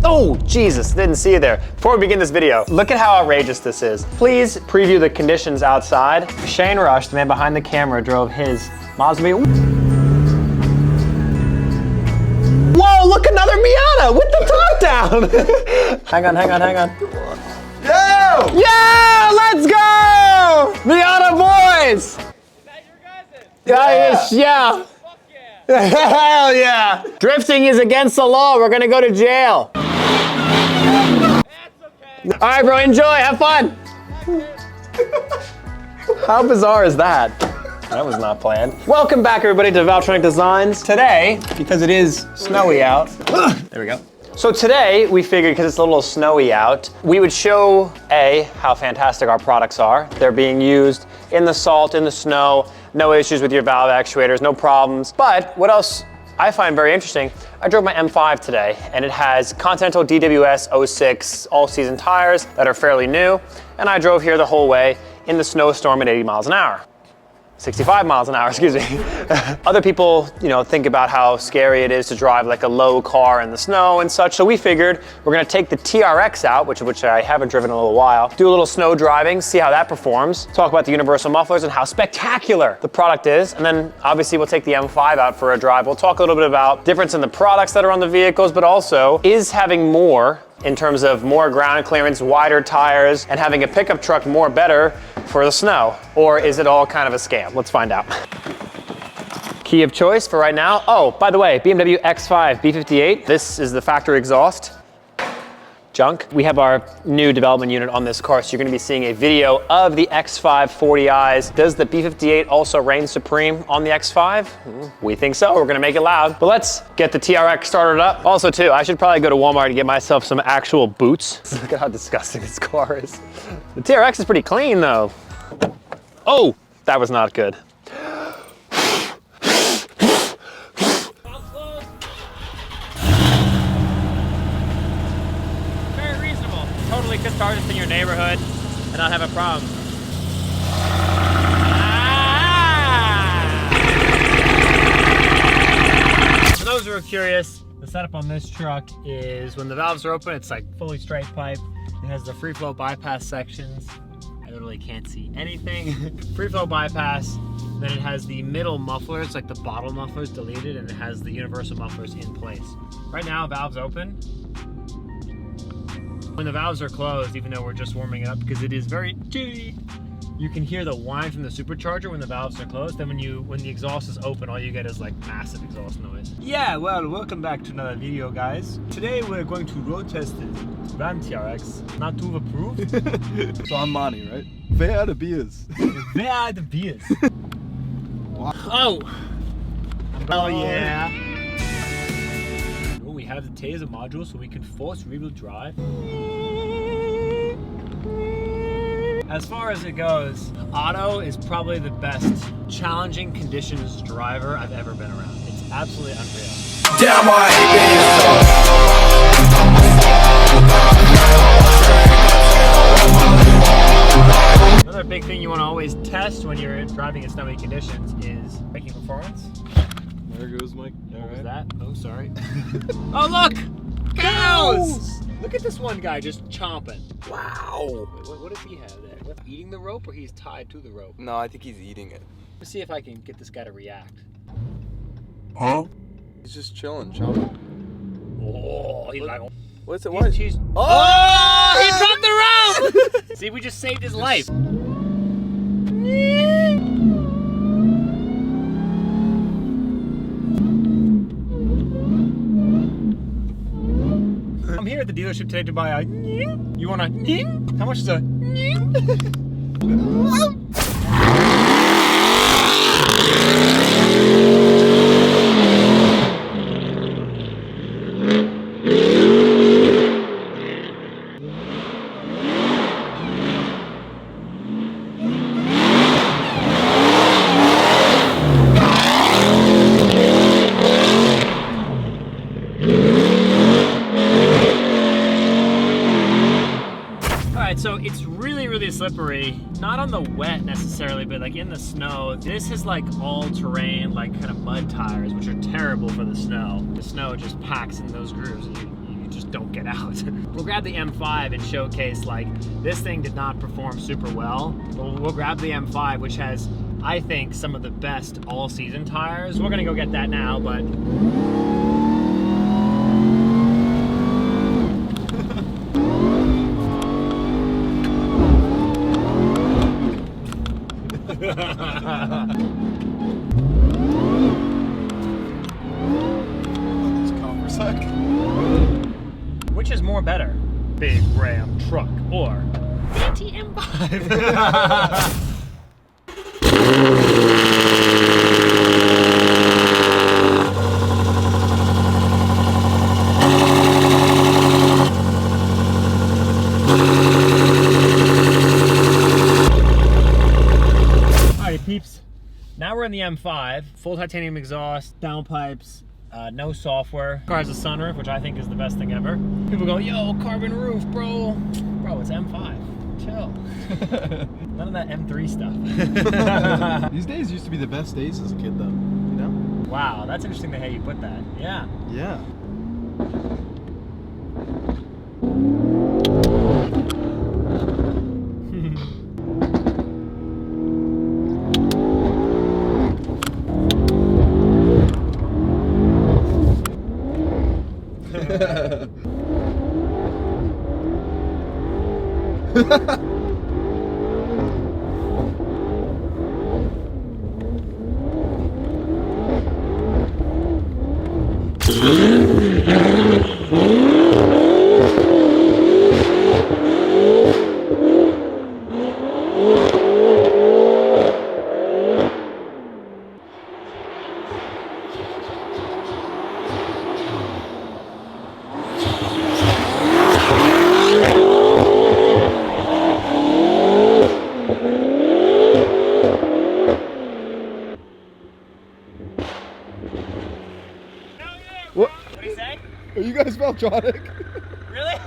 Oh, Jesus, didn't see you there. Before we begin this video, look at how outrageous this is. Please preview the conditions outside. Shane Rush, the man behind the camera, drove his Mazda. Whoa, look, another Miata with the top down. hang on. Yo! Yeah, let's go! Miata boys! Is that your guys'? Yeah. Fuck yeah. Hell yeah! Drifting is against the law. We're gonna go to jail. That's okay. All right, bro, enjoy, have fun. How bizarre is that? That was not planned. Welcome back, everybody, to Valvetronic Designs. Today, because it is snowy out, there we go. So today, we figured, because it's a little snowy out, we would show, A, how fantastic our products are. They're being used in the salt, in the snow, no issues with your valve actuators, no problems. But what else I find very interesting, I drove my M5 today, and it has Continental DWS 06 all-season tires that are fairly new, and I drove here the whole way in the snowstorm at 80 miles an hour. 65 miles an hour, excuse me. Other people, think about how scary it is to drive like a low car in the snow and such, so we figured we're gonna take the TRX out, which I haven't driven in a little while, do a little snow driving, see how that performs, talk about the universal mufflers and how spectacular the product is, and then obviously we'll take the M5 out for a drive. We'll talk a little bit about difference in the products that are on the vehicles, but also, is having more in terms of more ground clearance, wider tires, and having a pickup truck more better for the snow? Or is it all kind of a scam? Let's find out. Key of choice for right now. Oh, by the way, BMW X5 B58. This is the factory exhaust. Junk. We have our new development unit on this car, so you're gonna be seeing a video of the X5 40i's. Does the B58 also reign supreme on the X5? We think so, we're gonna make it loud. But let's get the TRX started up. Also too, I should probably go to Walmart to get myself some actual boots. Look at how disgusting this car is. The TRX is pretty clean though. Oh, that was not good. Totally could start this in your neighborhood and not have a problem. For those who are curious, the setup on this truck is when the valves are open, it's like fully straight pipe. It has the free flow bypass sections. I literally can't see anything. Free flow bypass. Then it has the middle mufflers, like the bottle mufflers deleted, and it has the universal mufflers in place. Right now, valves open. When the valves are closed, even though we're just warming it up because it is very chilly, you can hear the whine from the supercharger when the valves are closed. Then when the exhaust is open, all you get is like massive exhaust noise. Yeah, well, welcome back to another video, guys. Today we're going to road test the RAM TRX. Not to approve. So I'm Monty, right? Where are the beers? Where are the beers? Wow. Oh! Oh yeah! We have the taser module so we can force rear-wheel drive. As far as it goes, auto is probably the best challenging conditions driver I've ever been around. It's absolutely unreal. Damn, I hate Another big thing you want to always test when you're driving in snowy conditions is braking performance. There goes Mike. What was that? Oh, sorry. Oh, look! Cows! Look at this one guy just chomping. Wow. Wait, what does he have there? Eating the rope or he's tied to the rope? No, I think he's eating it. Let's see if I can get this guy to react. Huh? He's just chilling, chomping. Oh, he's like... What's it? What? He's, oh! He dropped the rope! See, we just saved his life. I'm here at the dealership today to buy a... You want a... How much is a... So it's really slippery, not on the wet necessarily, but like in the snow. This is like all-terrain, like kind of mud tires, which are terrible for the snow. The snow just packs in those grooves and you just don't get out. We'll grab the M5 and showcase, like, this thing did not perform super well. We'll grab the M5, which has, I think, some of the best all-season tires. We're gonna go get that now, but... Which is more better? Big Ram truck or ATM5? Alrighty peeps, now we're in the M5, full titanium exhaust, downpipes, no software. Car has a sunroof, which I think is the best thing ever. People go, yo, carbon roof, bro. Bro, it's M5. Chill. None of that M3 stuff. These days used to be the best days as a kid, though. You know? Wow, that's interesting the way you put that. Yeah. Yeah. What? What do you say? Are you guys Valvetronic? Really?